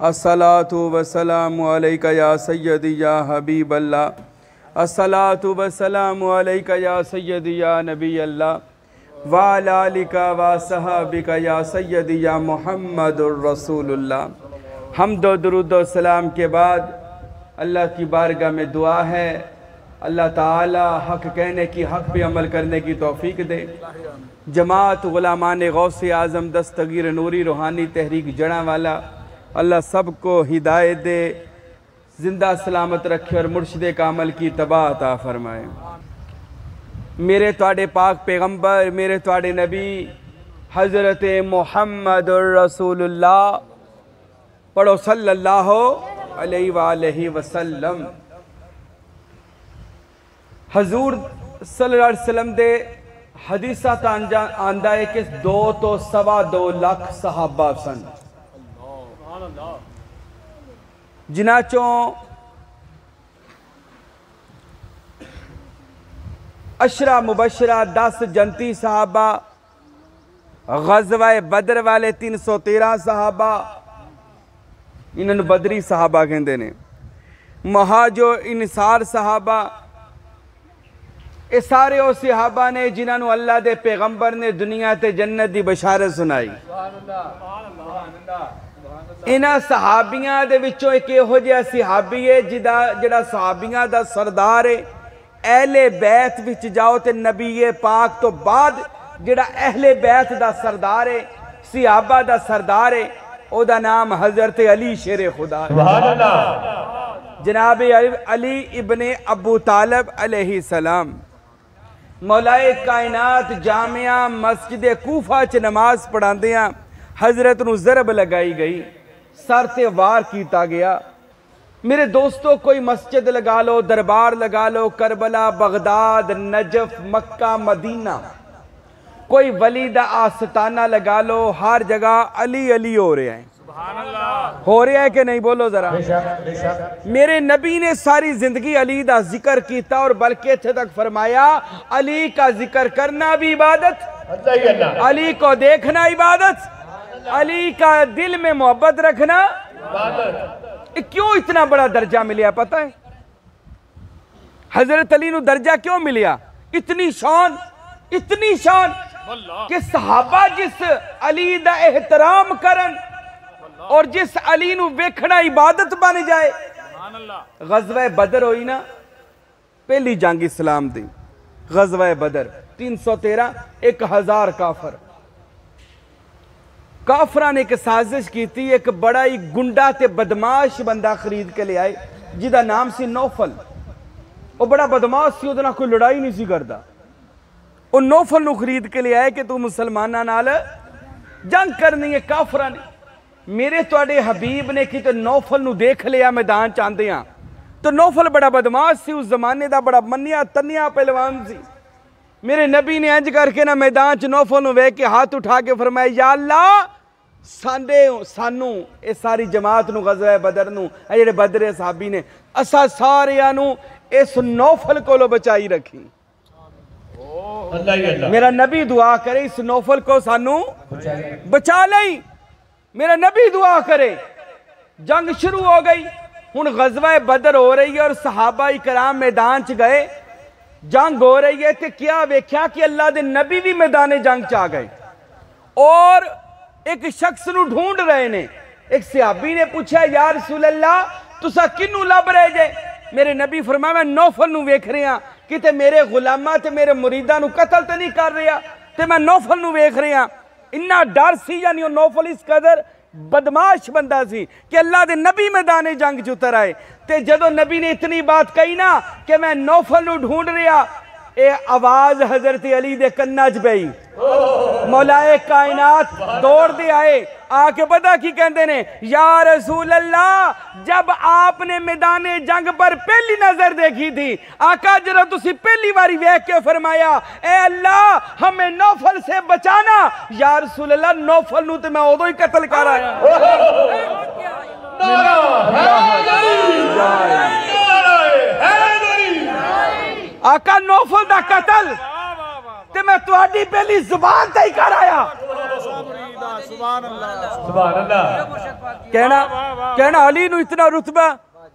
अस्सलातु वस्सलामु अलैका या सय्यदी या हबीब अल्लाह, अस्सलातु वस्सलामु अलैका या सय्यदी या नबी अल्लाह, व अला आलिका व सहाबिका या सय्यदी या मुहम्मदुर रसूलुल्लाह। हम्द व दुरूद व सलाम के बाद अल्लाह की बारगाह में दुआ है, अल्लाह ताला हक़ कहने की, हक़ पे अमल करने की तौफीक दे। जमात गुलामान गौसे आज़म दस्तगीर नूरी रूहानी तहरीक जड़ावाला अल्लाह सबको हिदायत दे, ज़िंदा सलामत रखे और मुर्शिद कामल की तबाह अता फरमाए। मेरे तुहाडे पाक पैगंबर, मेरे तुहाडे नबी हज़रत मुहम्मदुर रसूलुल्लाह पढ़ो सल्लल्लाहु अलैहि वसल्लम। हजूर सल्लल्लाहु अलैहि वसल्लम दे हदीसा आंदा है कि 2 तो 2.25 लाख सहाबा सन, जिन्हां चों अशरा मुबशरा 10 जनती सहाबा, गज़वा बदर वाले 313 सहाबा, इन्होंने बदरी सहाबा कहते ने, महाजो इनसार सहाबा, ये सारे वो सहाबा ने जिन्होंने अल्लाह दे पैगंबर ने दुनिया ते जन्नत दी बशारत सुनाई। इन्हां सहाबियां दे विचों एक इहो जिहा सहाबी है जिहड़ा सहाबियां दा सरदार है। अहले बैत विच जाओ ते नबी पाक तो बाद जिहड़ा अहले बैत दा सरदार है, सहाबा दा सरदार है, ओदा नाम हजरत अली शेर खुदा है। जनाब अली इब्ने अबू तालिब अलैहि सलाम मौलाए कायनात जामिया मस्जिद कूफा च नमाज पढ़ांदियां हजरत नूं ज़रब लगाई गई, सर ते वार किया गया। मेरे दोस्तों, कोई मस्जिद लगा लो, दरबार लगा लो, करबला, बगदाद, नजफ, मक्का, मदीना, कोई वली दा आस्ताना लगा लो, हर जगह अली अली हो रहा है। हो रहा है कि नहीं, बोलो जरा। मेरे नबी ने सारी जिंदगी अली का जिक्र किया और बल्कि इत्थे तक फरमाया अली का जिक्र करना भी इबादत, अली को देखना इबादत, अली का दिल में मोहब्बत रखना इबादत। क्यों इतना बड़ा दर्जा मिला पता है? हजरत अली नू दर्जा क्यों मिला? इतनी शान कि सहाबा जिस अली दा एहतराम करन और जिस अली नू वेखना इबादत बन जाए। गज़वा बदर होई ना, पहली जंग इस्लाम दी, गज़वा बदर 313, 1000 काफरा ने एक साजिश की थी। एक बड़ा ही गुंडा ते बदमाश बंदा खरीद के ले आए जिदा नाम सी नौफल। वो बड़ा बदमाश सी, उहदे नाल कोई लड़ाई नहीं सी करदा। वो नौफल नू खरीद के ले आए कि तू मुसलमाना नाल जंग करनी है। काफरा ने, मेरे तुहाडे हबीब ने कि तो नौफल नू देख लिया मैदान च आंदियां, तो नौफल बड़ा बदमाश सी, उस जमाने का बड़ा मन्निया तन्निया पहलवान सी। मेरे नबी ने इंज करके ना मैदान च नौफल नू वेख के हाथ उठा के फरमाया, या अल्लाह सानू ये सारी जमात नू, गज़वा बदर नू, जिहड़े बदरे सहाबी ने, असा सारियां नू इस नौफल कोलों बचाई रखी। मेरा नबी दुआ करे इस नौफल को सानू बचा लई। मेरा नबी दुआ करे। जंग शुरू हो गई, हुण गज़वा बदर हो रही है और सहाबा इकराम मैदान च गए, जंग हो रही है। तो क्या वेख्या कि अल्लाह दे नबी भी मैदान जंग च आ गए और एक शख्स नू ढूंढ रहे ने। एक सहाबी ने पूछा, या रसूल अल्लाह तुसा किनू लभ रहे जे? मेरे नबी फरमाया, मैं नौफल नू वेख रहा, किते मेरे गुलामा ते मेरे मुरीदा नू कतल तो नहीं कर रहा, ते मैं नौफल नू वेख रहा। इन्ना डर सी, यानी नौफल इस कदर बदमाश बंदा सी कि अल्लाह दे नबी मैदान जंग च उतर आए। ते जदों नबी ने इतनी बात कही ना कि मैं नौफल नू ढूंढ रहा, ये आवाज हजरत अली दे कन्ना च पई। मौलाए कायनात दौड़ दे आए, आके पता की कहते ने, या रसूल अल्लाह जब आपने मैदान जंग पर पहली नजर देखी थी, आका जरा तुसी पहली बारी वेख के फरमाया, ए अल्लाह हमें नौफल से बचाना। या रसूल अल्लाह नौफल नू ते मैं उदों ही कत्ल कर आया। आका नौफल दा कत्ल ते मैं तुहाडी पहली जुबान ते ही कर आया। सुभान अल्लाह, सुभान अल्लाह। कहना अली नू इतना रुतबा,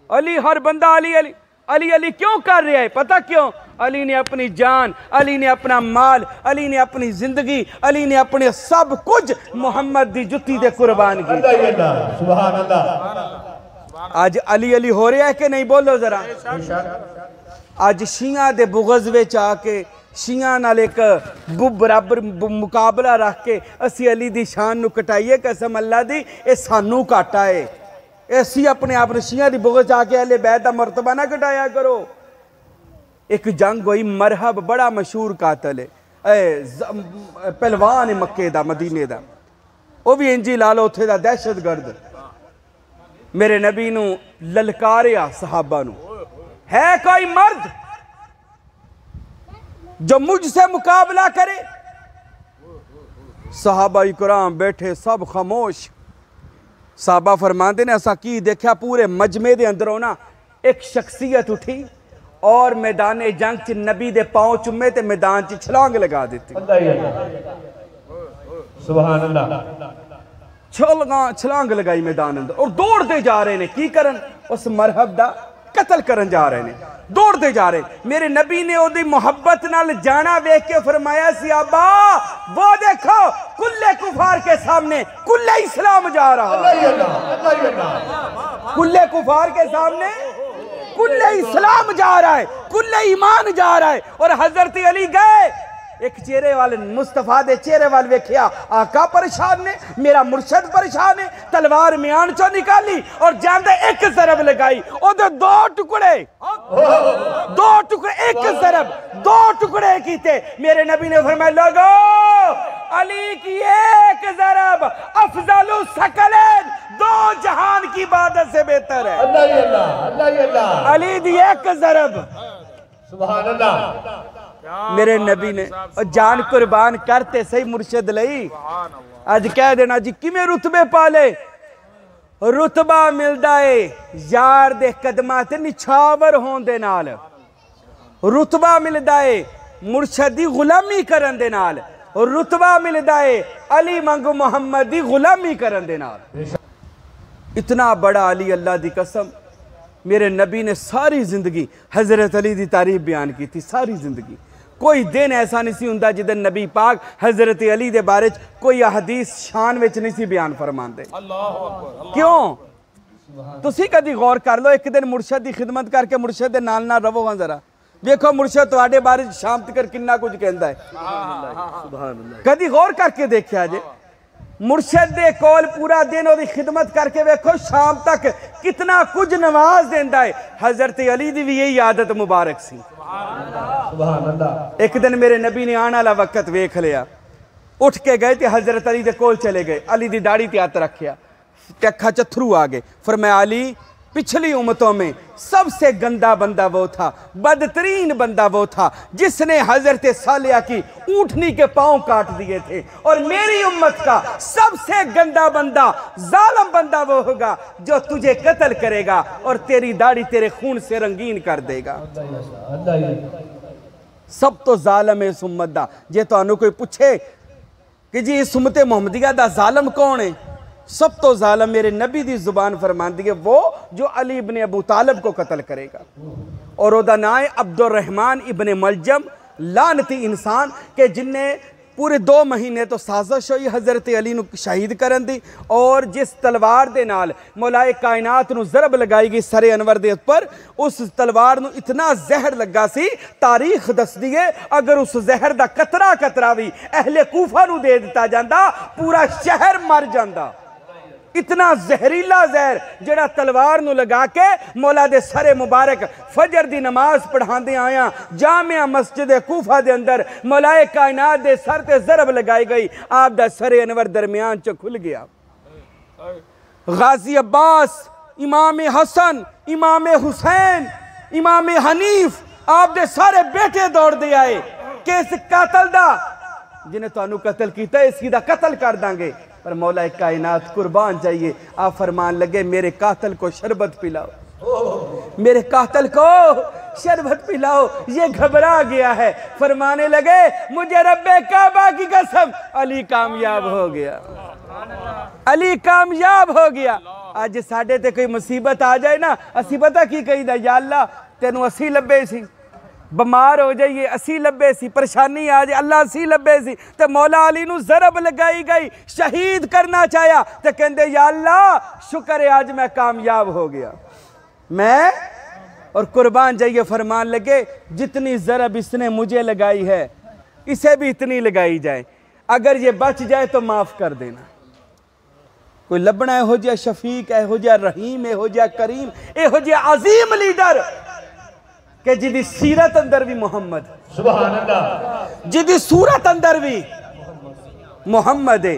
अली हर बंदा अली अली अली अली क्यों कर रहा है? पता क्यों? अली ने अपनी जान, अली ने अपना माल, अली ने अपनी जिंदगी, अली ने अपने सब कुछ मुहम्मद दी जुत्ती दे कुर्बान की। सुभान अल्लाह। आज अली अली हो रहा है कि नहीं? बोलो जरा। आज शिया दे बुगज़ विच आके शिया नाल एक बराबर मुकाबला रख के असी अली दी शान नू कटाइए, कसम अल्लाह दी ये सानू घाटा है। ऐसी अपने आप ने शिया दी बुगज़ आके अहले बैत दा मर्तबा ना घटाया करो। एक जंग हुई, मरहब बड़ा मशहूर कातल है, पहलवान है मक्के दा मदीने दा, वो भी इंजी ला लो उत्थे दा दहशत गर्द। मेरे नबी नू ललकारिया सहाबा नू, है कोई मर्द जो मुझसे मुकाबला करे? सहाबा इकराम बैठे सब खामोश। साहबा फरमाते ने असा की देखा, पूरे मजमे दे अंदरों ना एक शख्सियत उठी और मैदान जंग च नबी दे पांव चुमे ते मैदान च छलांग लगा दी। सुभान अल्लाह। छलांग लगाई मैदान अंदर और दौड़ते जा रहे ने, की करन? उस मरहब दा कत्ल करन जा रहे ने, दौड़ते जा रहे। मेरे नबी ने ओदी मोहब्बत नाल जाना वेख के फरमाया, सियाबा वो देखो कुल्ले कुफार के सामने कुल्ले इस्लाम जा रहा है। कुल्ले कुफार के सामने कुल्ले इस्लाम जा रहा है, कुल्ले ईमान जा रहा है। और हजरत अली गए, एक चेहरे वाले मुस्तफा दे चेहरे वाल वेख्या, आका परेशान ने, मेरा मुर्शद परेशान है। तलवार म्यान चो निकाली और जांदे एक ज़रब लगाई, ओदे दो टुकड़े एक ज़रब दो टुकड़े कीते। मेरे नबी ने फरमाया, लोगो अली की एक ज़रब अफजलु सकलैन, दो जहान की इबादत से बेहतर है। अल्लाह अली दी एक ज़रब। सुभान अल्लाह। मेरे नबी ने जान कुर्बान करते सही मुर्शद लई। आज कह देना जी किमें रुतबे पाले? रुतबा मिलदा है यार दे कदमां ते निछावर होण दे नाल, रुतबा मिलदा है मुर्शद दी गुलामी करन दे नाल, रुतबा मिलदा है अली मंगू मोहम्मद दी गुलामी करन दे नाल। इतना बड़ा अली, अल्लाह दी कसम। मेरे नबी ने सारी जिंदगी हजरत अली दी तारीफ बयान की थी, सारी जिंदगी। कोई दिन ऐसा नहीं सी हुंदा जिदन नबी पाक हजरत अली दे बारे च कोई हदीस शान विच नहीं सी बयान फरमांदे। क्यों? तुसी कदी गौर कर लो, एक दिन मुर्शद की खिदमत करके मुर्शद दे नाल नाल रवो। जरा देखो मुर्शद तुहाडे बारे च शाम तक किन्ना कुछ कहंदा है। कदी गौर करके देखिया जे मुर्शद दे कोल पूरा दिन ओदी खिदमत करके वेखो शाम तक कितना कुछ नवाज देंदा है। हजरत अली दी भी यही आदत मुबारक सी। एक दिन मेरे नबी ने आने वाला वक्त वेख लिया, उठ के गए थे हजरत अली दे कोल चले गए, अली दी दाढ़ी ते हथ रखिया, अखा चथरू आ गए। फरमाया अली पिछली उम्मतों में सबसे गंदा बंदा वो था, बदतरीन बंदा वो था जिसने हजरत सालिया की ऊँटनी के पांव काट दिए थे, और मेरी उम्मत का सबसे गंदा बंदा जालिम बंदा वो होगा जो तुझे कत्ल करेगा और तेरी दाढ़ी तेरे खून से रंगीन कर देगा। सब तो जालिम है इस उम्मत दा। जे तुहानू कोई पूछे कि जी इस उम्मत मुहम्मदिया दा जालिम कौन है, सब तो जालिम मेरे नबी दी जुबान फरमांदी है वो जो अली इब्ने अबू तालिब को कत्ल करेगा। और ओदा नाम है अब्दुर्रहमान इब्ने मलजम, लानती इंसान के जिन्हें पूरे 2 महीने तो साजिश हुई हजरत अली नू शहीद करन दी, और जिस तलवार दे नाल मौलाए कायनात नू ज़रब लगाई गई सरे अनवर दे ऊपर, उस तलवार नू इतना जहर लगा सी, तारीख दसदी है अगर उस जहर दा कतरा कतरा भी अहले कूफा नू दे दिता जांदा पूरा शहर मर जांदा। इतना जहरीला जहर जड़ा तलवार नू लगा के मौला दे सरे मुबारक फजर दी नमाज पढ़ाते आया जामिया मस्जिद कूफा दे अंदर मौलाए कायनात दे सर ते ज़रब लगाई गई, आप दा सरे अनवर दरमियान च खुल गया। गाजी अब्बास, इमाम हसन, इमाम हुसैन, इमाम हनीफ, आप दे सारे बेटे दौड़ दे आए कि इस कातल दा जिन्हें तुहानू कत्ल किया इसकी दा कत्ल कर देंगे, पर मौला कायनात कुर्बान चाहिए। आप फरमान लगे मेरे कातल को शरबत पिलाओ, मेरे कातल को शरबत पिलाओ, ये घबरा गया है। फरमाने लगे मुझे रब्बे काबा की कसम अली कामयाब हो गया। अली कामयाब हो गया। अज साडे ते कोई मुसीबत आ जाए ना, असी पता की कहीदा, या अल्लाह तेनू असी लब्बे सी, बीमार हो जाइए असी लब्बे सी, परेशानी आ जाए अल्लाह असी लब्बे सी। तो मौला अली नू ज़रब लगाई गई, शहीद करना चाहा तो कहते या अल्लाह शुक्र है आज मैं कामयाब हो गया। मैं और कुर्बान जाइए फरमान लगे, जितनी ज़रब इसने मुझे लगाई है इसे भी इतनी लगाई जाए, अगर ये बच जाए तो माफ़ कर देना। कोई लभना यहो जिहा शफीक, यहो जिहा रहीम, यहो जिहा करीम, यहो जिहा अजीम लीडर कि जिदी सीरत अंदर भी मुहम्मद, सुभान अल्लाह, जिदी सूरत अंदर भी मुहम्मद है,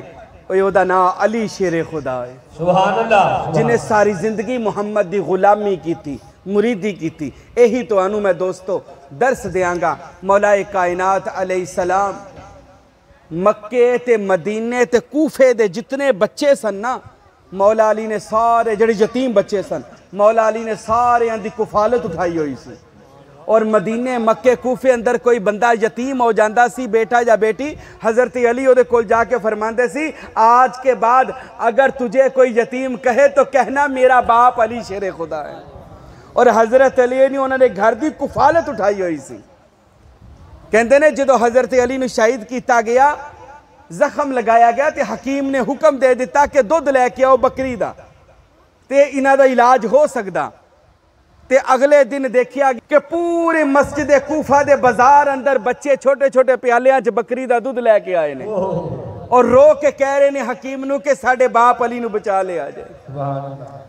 ओदा ना अली शेरे खुदा है, सुभान अल्लाह, जिन्हें सारी जिंदगी मुहम्मद की गुलामी की थी, मुरीदी की थी। यही तो अनु मैं दोस्तों दर्स देंगा। मौलाए कायनात अलैहिस्सलाम मक्के ते मदीने ते कूफे दे जितने बच्चे सन ना, मौला अली ने सारे जड़े यतीम बच्चे सन, मौला अली ने सारे दी कुफालत उठाई हुई सी। और मदीने मक्के कूफे अंदर कोई बंदा यतीम हो जाता सी, बेटा या बेटी, हज़रत अली ओदे कोल जाके फरमाते सी, आज के बाद अगर तुझे कोई यतीम कहे तो कहना मेरा बाप अली शेरे खुदा है। और हज़रत अली ने उन्होंने घर की कुफालत उठाई हुई सी। कहते ने जो हज़रत अली ने शहीद किया गया, जख्म लगाया गया तो हकीम ने हुक्म दे दिता कि दुध लैके आओ बकरी का, तो इन्हां दा इलाज हो सकता। ते अगले दिन देखिया कि पूरे मस्जिद कूफा दे बाजार अंदर बच्चे छोटे छोटे प्यालियां च बकरी का दुध लैके आए ने और रो के कह रहे ने हकीम नू कि साडे बाप अली नू बचा ले आ जाए।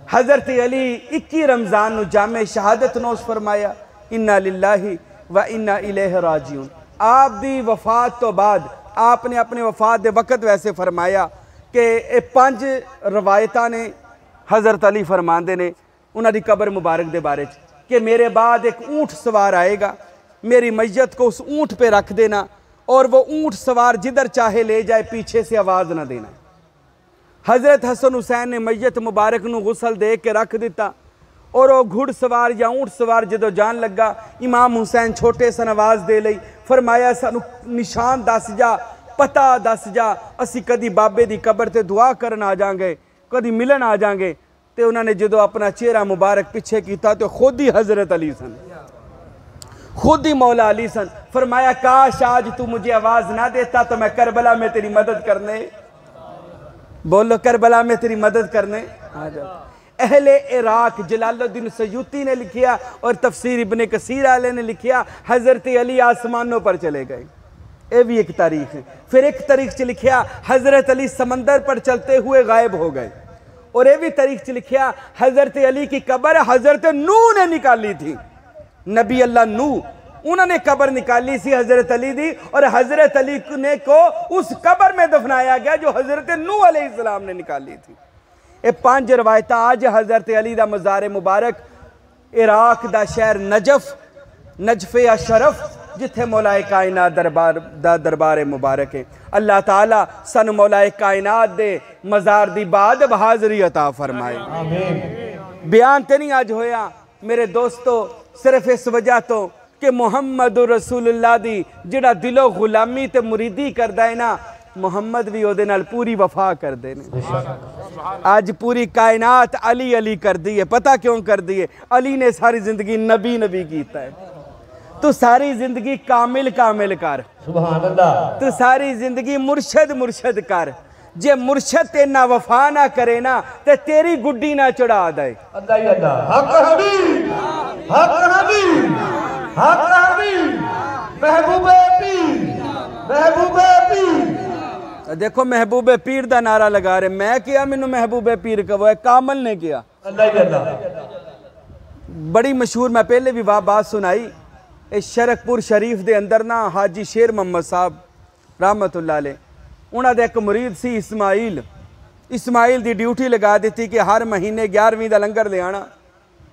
हज़रत अली 21 रमज़ान नू जामे शहादत नोश फरमाया, इन्ना लिल्लाही व इन्ना इलैहि राजिऊन। आप दी वफात तो बाद आपने अपने वफात दे वक़्त वैसे फरमाया कि ये 5 रवायतां ने हज़रत अली फरमाते ने उन्हां दी कबर मुबारक दे बारे कि मेरे बाद एक ऊँट सवार आएगा, मेरी मैयत को उस ऊँट पे रख देना और वो ऊँट सवार जिधर चाहे ले जाए, पीछे से आवाज़ ना देना। हज़रत हसन हुसैन ने मैयत मुबारक नू गुसल दे के रख दिता और वो घुड़ सवार या ऊँट सवार जो जान लगा, इमाम हुसैन छोटे सन आवाज़ दे लई, फरमाया सानू निशान दस जा, पता दस जा, असी कदी बाबे दी कबर ते दुआ करन आ जाएंगे, कदी मिलन आ जाएंगे। तो उन्होंने जो अपना चेहरा मुबारक पीछे किया तो खुद ही हज़रत अली सन, खुद ही मौला अली सन। फरमाया काश आज तू मुझे आवाज़ ना देता तो मैं करबला में तेरी मदद करने, बोलो करबला में तेरी मदद करने आ जाता। अहले इराक जलालुद्दीन सयूती ने लिखिया और तफसीर इब्ने कसीर वाले ने लिखिया, हज़रत अली आसमानों पर चले गए, ये भी एक तारीख है। फिर एक तारीख च लिखिया हज़रत अली समंदर पर चलते हुए गायब हो गए, और ये भी तारीख च लिखिया हज़रत अली की कब्र हज़रत नूह ने निकाली थी, नबी अल्लाह नूह उन्होंने कब्र निकाली सी हज़रत अली दी, और हज़रत अली ने को उस कब्र में दफनाया गया जो हज़रत नूह अलैहिस्सलाम ने निकाली थी। ये 5 रवायत आज हज़रत अली दा मज़ार मुबारक इराक दा शहर नजफ, नजफ़े अशरफ, जिथे मौलाए कायनात दरबार मुबारक है। अल्लाह ताला सन मौलाए कायनात दे मज़ार दी बाद हाज़री अता फरमाए। बयान तो नहीं अज होया मेरे दोस्तों सिर्फ इस वजह तो कि मुहम्मद रसूलुल्लाह दी जिहड़ा दिलो गुलामी ते मुरीदी करदा है ना, मुहम्मद भी ओदे नाल पूरी वफा करदे ने। आज पूरी कायनात अली अली कर दी है, पता क्यों कर दी है? अली ने सारी जिंदगी नबी नबी कीता है। तू सारी जिंदगी कामिल कामिल कर, सुभान अल्लाह, तू सारी जिंदगी मुर्शद मुर्शद कर। जे मुर्शद ते ना वफा ना करे ना ते तेरी गुड्डी ना चढ़ा दे। अल्लाह ही अल्लाह, हक हबीब, हक हबीब, हक हबीब, महबूबे पीर, महबूबे पीर। देखो महबूबे पीर दा नारा लगा रहे, मैं किया मैनू महबूबे पीर कहो है, कामल ने किया। अल्लाह ही अल्लाह। बड़ी मशहूर मैं पहले भी बात सुनाई, इस शरकपुर शरीफ दे अंदर ना हाजी शेर मोहम्मद साहब रहमतुल्लाह अलैह, उन्होंने दे एक मुरीद सी इस्माइल, इस्माइल दी ड्यूटी लगा दी कि हर महीने 11वीं का लंगर ले आना,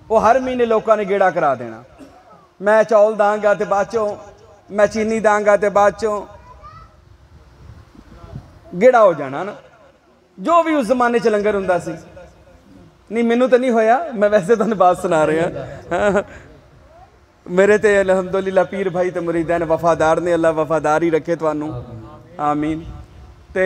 वो हर महीने लोगों ने गेड़ा करा देना। मैं चौल दांगा तो बाद चों, मैं चीनी दांगा तो बाद चों गेड़ा हो जाना ना, जो भी उस जमाने च लंगर हुंदा सी। नहीं मैनू तो नहीं होया, मैं वैसे तुहानू बात सुना रहा। मेरे ते अलहमदुलिल्लाह पीर भाई तो मुरीदैन वफादार ने, अल्लाह वफादार ही रखे तुहानू, आमीन। ते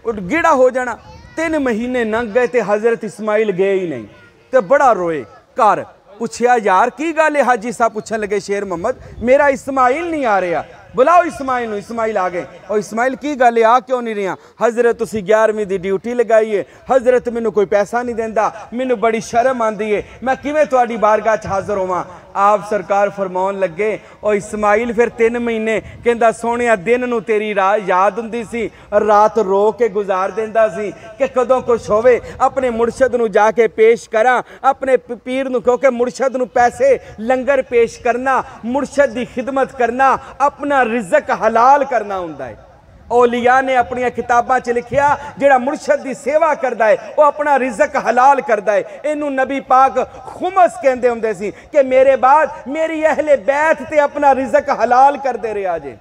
गेड़ा हो जाना 3 महीने लंघ गए तो हज़रत इस्माइल गए ही नहीं। तो बड़ा रोए, घर पूछया यार की गल है। हाजी साहब पूछन लगे शेर मोहम्मद मेरा इस्माइल नहीं आ रहा, बुलाओ इस्माइल नूं। इस्माइल आ गए। और इस्माइल की गल है आ क्यों नहीं रहा? हज़रत तुसी 11वीं दी ड्यूटी लगाई है, हज़रत मैनू कोई पैसा नहीं देंदा, मैनू बड़ी शर्म आती है, मैं किवें तुहाडी बारगाह च हाज़र होवां? आप सरकार फरमाउण लगे और इस्माइल फिर 3 महीने कहंदा सोहणिया दिन नूं तेरी रात याद हुंदी सी, रात रो के गुजार देंदा सी कि कदों कुछ होवे अपने मुर्शद नूं जाके पेश करा, अपने पीर नूं, क्योंकि मुर्शद नूं पैसे लंगर पेश करना, मुर्शद दी खिदमत करना, अपना रिज़क हलाल करना हुंदा है। औलिया ने अपनी किताबां च लिखिया जेड़ा मुर्शद दी सेवा करदा है वो अपना रिज़क हलाल करदा है। इनू नबी पाक खुमस कहंदे हुंदे सी कि मेरे बाद मेरी अहले बैत ते अपना रिज़क हलाल करदे रहा जे,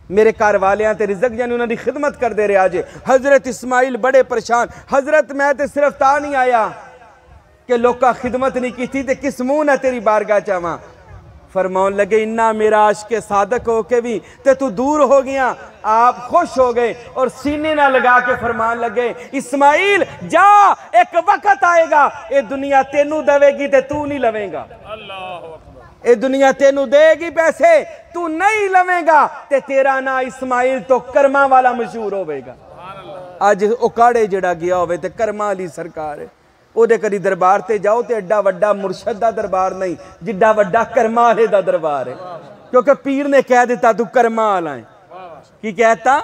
मेरे घर वालियां ते रिज़क यानी उन्हां दी खिदमत करदे रहा जे। हज़रत इस्माइल बड़े परेशान, हज़रत मैं ते सिर्फ ता नहीं आया कि लोका खिदमत नहीं की ते किस मुंह ना तेरी बारगाह च आवां। फरमाउन लगे इन्ना मेरा आशिक़े सादक हो के भी ते तू दूर हो गया। आप खुश हो गए और सीने ना लगा के फरमान लगे इस्माइल जा, एक वक्त आएगा ये दुनिया तेनू देवेगी ते तू नहीं लवेगा। ये दुनिया तेनू देगी पैसे, तू नहीं लवेगा ते तेरा ना इस्माइल तो कर्मा वाला मशहूर होवेगा। अज उकाड़े जड़ा गया होवे ते कर्मा वाली सरकार है, ਉਹਦੇ करी दरबार ते जाओ तो एडा वड्डा मुर्शद दा दरबार नहीं जिड्डा वड्डा कर्मा वाले दा दरबार है, क्योंकि पीर ने कह दिता तू कर्मा वाला है। की कहता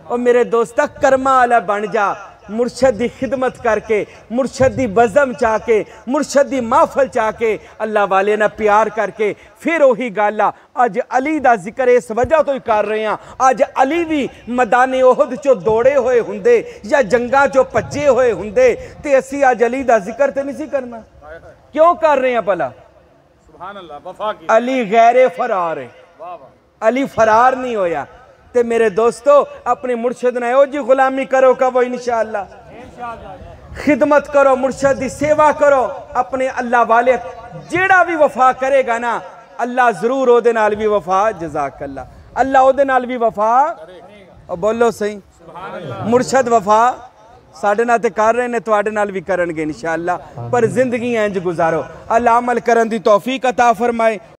और मेरे दोस्ता कर्मा वाला बन जा, मुर्शद की खिदमत करके, मुर्शद की बज़म चाह के, मुर्शद की महफल चाह के, अल्लाह वाले ना प्यार करके। फिर वही गल आ अज अली का जिक्र इस वजह तो ही कर रहे हैं। अज अली भी मैदाने ओहद चो दौड़े हुए होंदे या जंगा चो भजे हुए होंदे ते असी अज अली का जिक्र तो नहीं सी करना। क्यों कर रहे हैं भला? सुभान अल्लाह, वफा की। अली गैरे फरार है, अली फरार नहीं होया। ते मेरे दोस्तों अपने मुर्शद ने ओ जी गुलामी करो कबो इंशाअल्लाह, खिदमत करो, मुर्शद की सेवा करो। अपने अल्लाह वाले जेड़ा भी वफा करेगा ना अल्लाह जरूर ओदे नाल भी वफा, जज़ाकल्लाह, अल्लाह ओदे नाल भी वफा। और बोलो सही मुर्शद वफा साडे नाल ते कर रहे ने, तुहाडे नाल भी करनगे इंशाअल्लाह। पर जिंदगी इंज गुजारो, अल्लाह अमल करन दी तौफीक अता फरमाए।